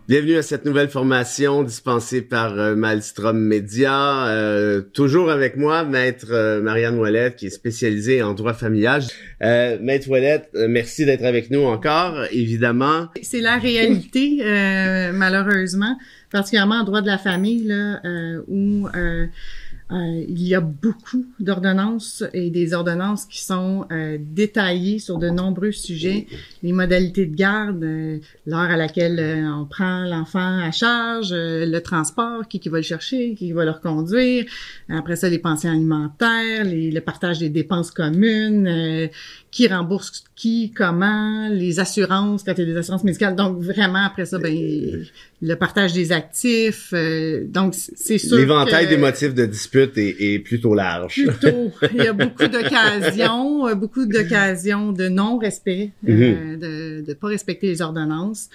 Bienvenue à cette nouvelle formation dispensée par Maelstrom Media. Toujours avec moi, Maître Marianne Ouellette, qui est spécialisée en droit familial. Maître Ouellette, merci d'être avec nous encore, évidemment. C'est la réalité, malheureusement, particulièrement en droit de la famille, là, où il y a beaucoup d'ordonnances et des ordonnances qui sont détaillées sur de nombreux sujets, les modalités de garde, l'heure à laquelle on prend l'enfant à charge, le transport, qui va le chercher, qui va le reconduire, après ça les pensions alimentaires, le partage des dépenses communes, qui rembourse qui, comment, les assurances, quand il y a des assurances médicales. Donc, vraiment, après ça, le partage des actifs. Donc, c'est sûr l'éventail des motifs de dispute est plutôt large. Plutôt. Il y a beaucoup d'occasions de non-respect, de pas respecter les ordonnances.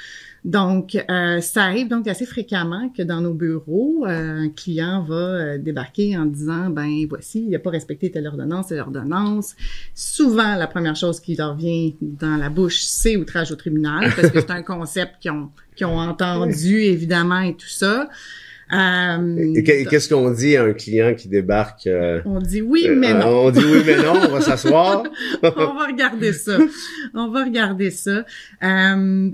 Donc, ça arrive donc assez fréquemment que dans nos bureaux, un client va débarquer en disant, voici, il a pas respecté telle ordonnance. Souvent, la première chose qui leur vient dans la bouche, c'est outrage au tribunal, parce que c'est un concept qu'ils ont entendu, évidemment, et tout ça. Qu'est-ce qu'on dit à un client qui débarque? On dit oui, mais non. On dit oui, mais non, on va s'asseoir. On va regarder ça.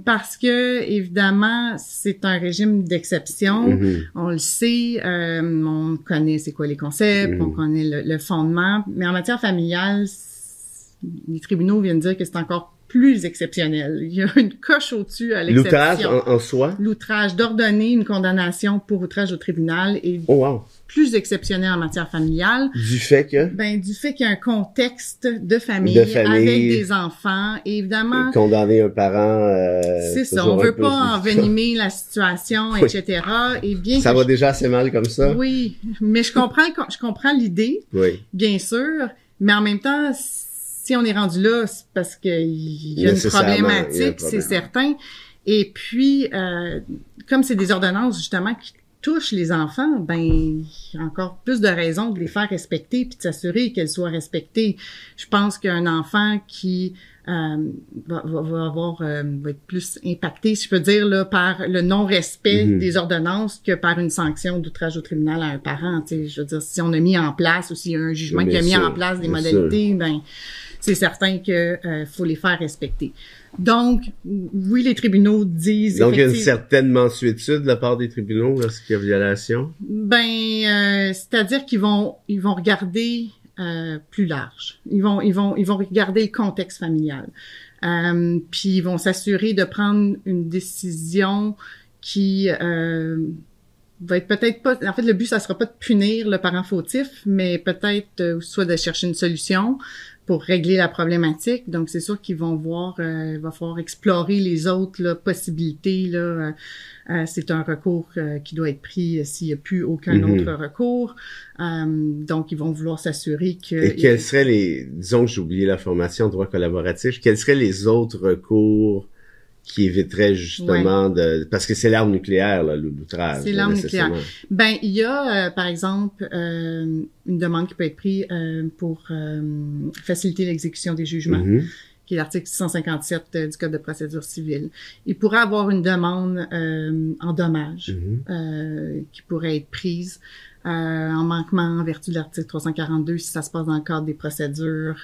Parce que, évidemment, c'est un régime d'exception. On le sait, on connaît c'est quoi les concepts, on connaît le fondement. Mais en matière familiale, les tribunaux viennent dire que c'est encore plus exceptionnel. Il y a une coche au-dessus à l'exception. L'outrage en soi? L'outrage, d'ordonner une condamnation pour outrage au tribunal est plus exceptionnel en matière familiale. Du fait que? Du fait qu'il y a un contexte de famille avec des enfants. Et évidemment... Condamner un parent... c'est ça, on veut pas envenimer la situation, etc. Et bien ça va déjà assez mal comme ça? Oui, mais je comprends l'idée, bien sûr, mais en même temps... Si on est rendu là, c'est parce qu'il y a une problématique, c'est certain. Et puis, comme c'est des ordonnances, justement, qui touchent les enfants, il y a encore plus de raisons de les faire respecter puis de s'assurer qu'elles soient respectées. Je pense qu'un enfant qui va être plus impacté, si je peux dire, là, par le non-respect des ordonnances que par une sanction d'outrage au tribunal à un parent. Tu sais, je veux dire, si on a mis en place ou s'il y a un jugement qui a mis en place des modalités, c'est certain que faut les faire respecter. Donc, oui, les tribunaux disent... Donc, il y a une certaine mensuétude de la part des tribunaux lorsqu'il y a violation? C'est-à-dire qu'ils vont regarder plus large. Ils vont regarder le contexte familial. Puis ils vont s'assurer de prendre une décision qui va être peut-être pas... En fait, le but, ça sera pas de punir le parent fautif, mais peut-être soit de chercher une solution pour régler la problématique. Donc, c'est sûr qu'ils vont voir, il va falloir explorer les autres possibilités. C'est un recours qui doit être pris s'il n'y a plus aucun autre recours. Donc, ils vont vouloir s'assurer que... Et quels seraient disons que j'ai oublié la formation en droit collaboratif, quels seraient les autres recours qui éviterait justement parce que c'est l'arme nucléaire, là, l'outrage. C'est l'arme nucléaire. Il y a, par exemple, une demande qui peut être prise pour faciliter l'exécution des jugements, qui est l'article 657 du Code de procédure civile. Il pourrait avoir une demande en dommages qui pourrait être prise en manquement en vertu de l'article 342 si ça se passe dans le cadre des procédures.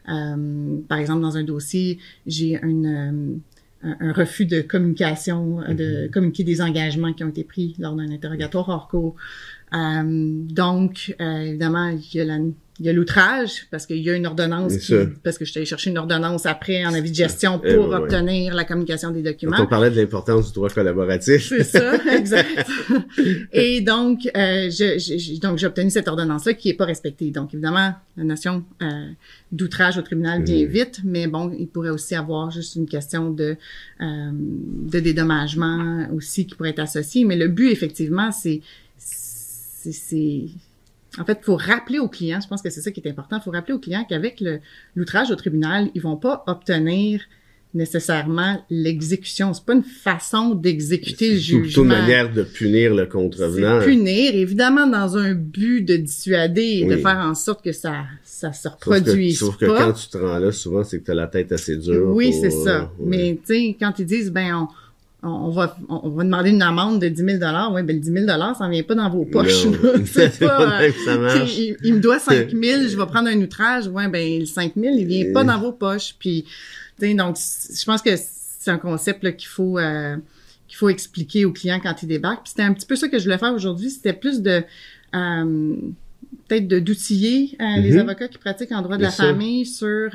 Par exemple, dans un dossier, j'ai un refus de communication, de communiquer des engagements qui ont été pris lors d'un interrogatoire hors cours. Donc, évidemment, il y a l'outrage, parce qu'il y a une ordonnance, parce que je suis allée chercher une ordonnance après en avis de gestion pour obtenir la communication des documents. Quand on parlait de l'importance du droit collaboratif. C'est ça, exact. Et donc, j'ai obtenu cette ordonnance-là qui est pas respectée. Donc, évidemment, la notion d'outrage au tribunal vient vite, mais bon, il pourrait aussi avoir juste une question de dédommagement aussi qui pourrait être associée. Mais le but, effectivement, en fait, il faut rappeler aux clients, je pense que c'est ça qui est important, il faut rappeler aux clients qu'avec l'outrage au tribunal, ils vont pas obtenir nécessairement l'exécution. C'est pas une façon d'exécuter le jugement. C'est plutôt une manière de punir le contrevenant. C'est punir, évidemment, dans un but de dissuader et de faire en sorte que ça se reproduise sauf que quand tu te rends là, souvent, c'est que tu as la tête assez dure. Oui, c'est ça. Mais, tu sais, quand ils disent, on va demander une amende de 10 000 $. Ouais, ben le 10 000 $, ça vient pas dans vos poches. Non, c'est pas, même que ça marche. Il me doit 5 000, je vais prendre un outrage. Ouais, ben le 5 000, il vient pas dans vos poches. Puis, tu sais, donc, je pense que c'est un concept là, qu'il faut expliquer aux clients quand ils débarquent. Puis c'était un petit peu ça que je voulais faire aujourd'hui. C'était plus de peut-être d'outiller les avocats qui pratiquent en droit de la famille sur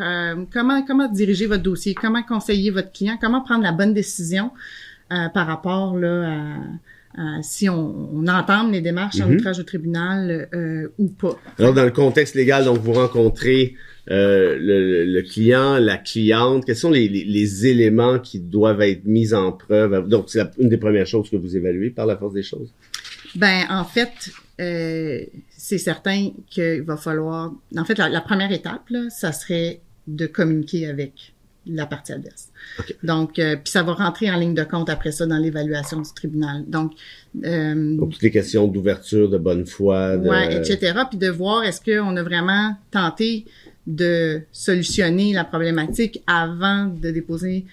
comment diriger votre dossier, comment conseiller votre client, comment prendre la bonne décision par rapport là à si on entame les démarches en outrage au tribunal ou pas. Alors, dans le contexte légal, donc, vous rencontrez le client, la cliente. Quels sont les éléments qui doivent être mis en preuve? Donc, c'est une des premières choses que vous évaluez par la force des choses? Ben, en fait, c'est certain qu'il va falloir... En fait, la première étape, là, ça serait de communiquer avec la partie adverse. Okay. Donc, puis ça va rentrer en ligne de compte après ça dans l'évaluation du tribunal. Donc toutes les questions d'ouverture, de bonne foi, etc. Puis de voir est-ce qu'on a vraiment tenté de solutionner la problématique avant de déposer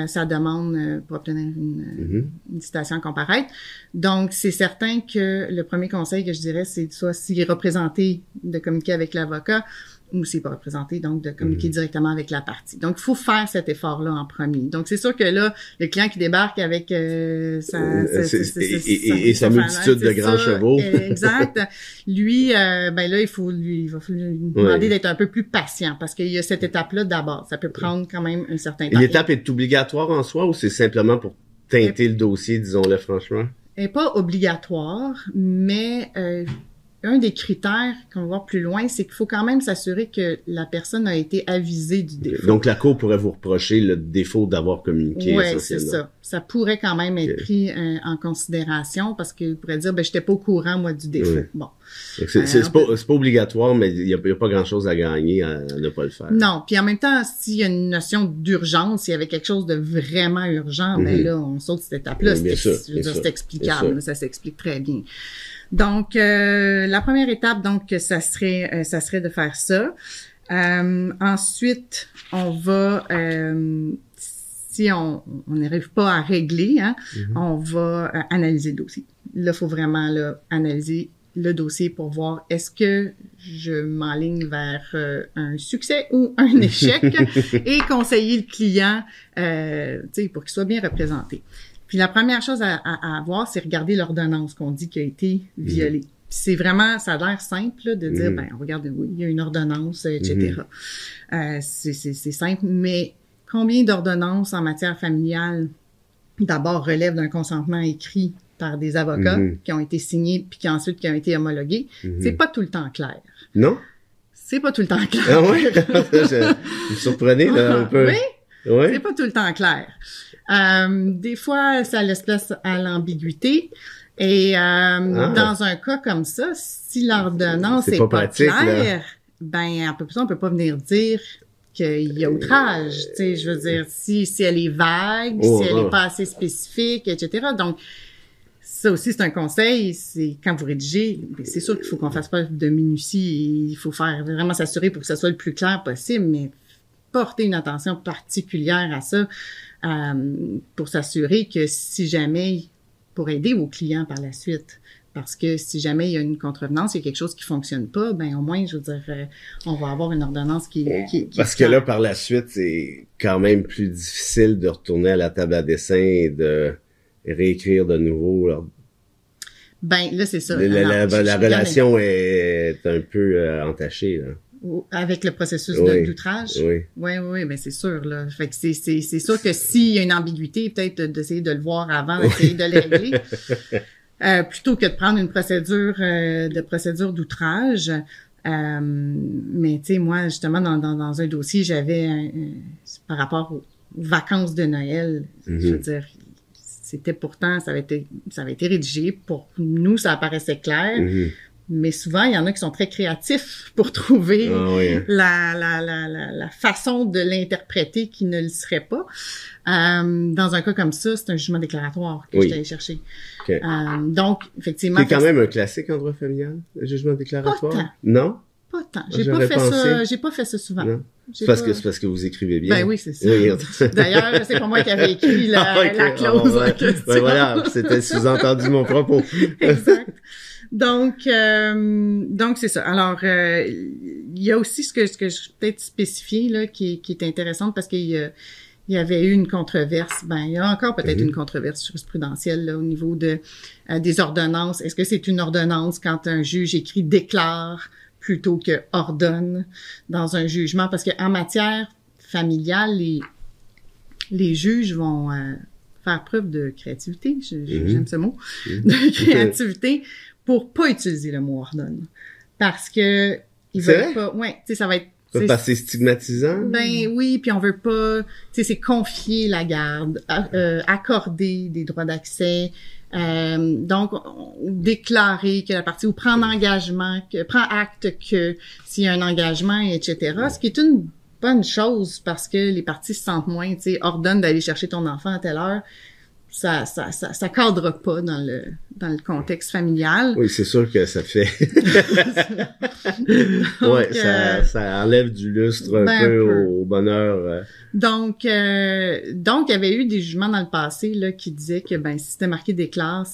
sa demande pour obtenir une citation comparaître. Donc, c'est certain que le premier conseil que je dirais, c'est soit s'il est représenté, de communiquer avec l'avocat, ou s'il n'est pas représenté, donc de communiquer directement avec la partie. Donc, il faut faire cet effort-là en premier. Donc, c'est sûr que là, le client qui débarque avec sa multitude de grands chevaux. Exact. Lui, ben là, il va lui demander d'être un peu plus patient parce qu'il y a cette étape-là d'abord. Ça peut prendre quand même un certain temps. L'étape est obligatoire en soi ou c'est simplement pour teinter le dossier, disons-le franchement? Elle n'est pas obligatoire, mais un des critères qu'on va voir plus loin, c'est qu'il faut quand même s'assurer que la personne a été avisée du défaut. Donc, la Cour pourrait vous reprocher le défaut d'avoir communiqué. Oui, c'est ça. Ça pourrait quand même être pris en considération parce qu'il pourrait dire, ben, j'étais pas au courant, moi, du défaut. Bon. C'est pas obligatoire, mais il y a pas grand-chose à gagner à ne pas le faire. Non. Puis en même temps, s'il y a une notion d'urgence, s'il y avait quelque chose de vraiment urgent, ben là, on saute cette étape-là. C'est explicable. Ça s'explique très bien. Donc, la première étape, donc, ça serait de faire ça. Ensuite, on va, si on n'arrive pas à régler, on va analyser le dossier. Là, il faut vraiment analyser le dossier pour voir est-ce que je m'enligne vers un succès ou un échec et conseiller le client, pour qu'il soit bien représenté. Puis la première chose à voir, c'est regarder l'ordonnance qu'on dit qui a été violée. Puis c'est vraiment, ça a l'air simple là, de dire, ben regarde, oui, il y a une ordonnance, etc. C'est simple, mais combien d'ordonnances en matière familiale d'abord relèvent d'un consentement écrit par des avocats qui ont été signés puis qui ensuite qui ont été homologués? C'est pas tout le temps clair. Non? C'est pas tout le temps clair. Ah ouais? Vous me surprenez là un peu. Oui? Ouais. C'est pas tout le temps clair. Des fois, ça laisse place à l'ambiguïté. Et dans un cas comme ça, si l'ordonnance n'est pas claire, ben on peut pas venir dire qu'il y a outrage. Tu sais, je veux dire, si elle est vague, si elle est pas assez spécifique, etc. Donc, ça aussi, c'est un conseil. C'est quand vous rédigez, c'est sûr qu'il faut qu'on fasse preuve de minutie. Il faut vraiment s'assurer pour que ça soit le plus clair possible, mais porter une attention particulière à ça pour s'assurer que si jamais, pour aider vos clients par la suite, parce que si jamais il y a une contrevenance, il y a quelque chose qui fonctionne pas, ben au moins, je veux dire, on va avoir une ordonnance qui parce que là, par la suite, c'est quand même plus difficile de retourner à la table à dessin et de réécrire de nouveau. Ben là, c'est ça. La relation est un peu entachée, là. Avec le processus d'outrage? Oui, ben c'est sûr, là. Fait que c'est sûr que s'il y a une ambiguïté, peut-être d'essayer de le voir avant, d'essayer de le régler. Plutôt que de prendre une procédure d'outrage. Mais tu sais, moi, justement, dans un dossier, j'avais par rapport aux vacances de Noël, je veux dire, c'était pourtant, ça avait été rédigé. Pour nous, ça apparaissait clair. Mais souvent, il y en a qui sont très créatifs pour trouver la façon de l'interpréter qui ne le serait pas. Dans un cas comme ça, c'est un jugement déclaratoire que j'étais allée chercher. Okay. Donc, effectivement... C'est quand même un classique en droit familial, le jugement déclaratoire? Pas tant. Non? Pas tant. J'ai pas fait ça souvent. Non. C'est parce que vous écrivez bien. Ben oui, c'est ça. D'ailleurs, c'est pas moi qui avais écrit la clause en question. Ben voilà, c'était sous-entendu mon propos. Exact. Donc c'est ça. Alors, il y a aussi ce que je peut-être spécifier là, qui est intéressante parce qu'il y avait eu une controverse. Ben, il y a encore peut-être une controverse jurisprudentielle là, au niveau de des ordonnances. Est-ce que c'est une ordonnance quand un juge écrit déclare plutôt que ordonne dans un jugement? Parce qu'en matière familiale, les juges vont faire preuve de créativité. J'aime ce mot, de créativité pour pas utiliser le mot ordonne, parce que ils veulent pas. Ouais, tu sais, ça va être. Parce que c'est stigmatisant. Ben oui, puis on veut pas, tu sais, c'est confier la garde, accorder des droits d'accès, donc déclarer que la partie ou prendre engagement, prend acte que s'il y a un engagement, etc. Ce qui est une bonne chose parce que les parties se sentent moins, tu sais, ordonnent d'aller chercher ton enfant à telle heure. Ça cadre pas dans le contexte familial. Oui, c'est sûr que ça fait. Donc, ouais, ça enlève du lustre un peu au bonheur. Donc, il y avait eu des jugements dans le passé là qui disaient que si c'était marqué déclare,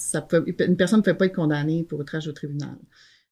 une personne ne pouvait pas être condamnée pour outrage au tribunal.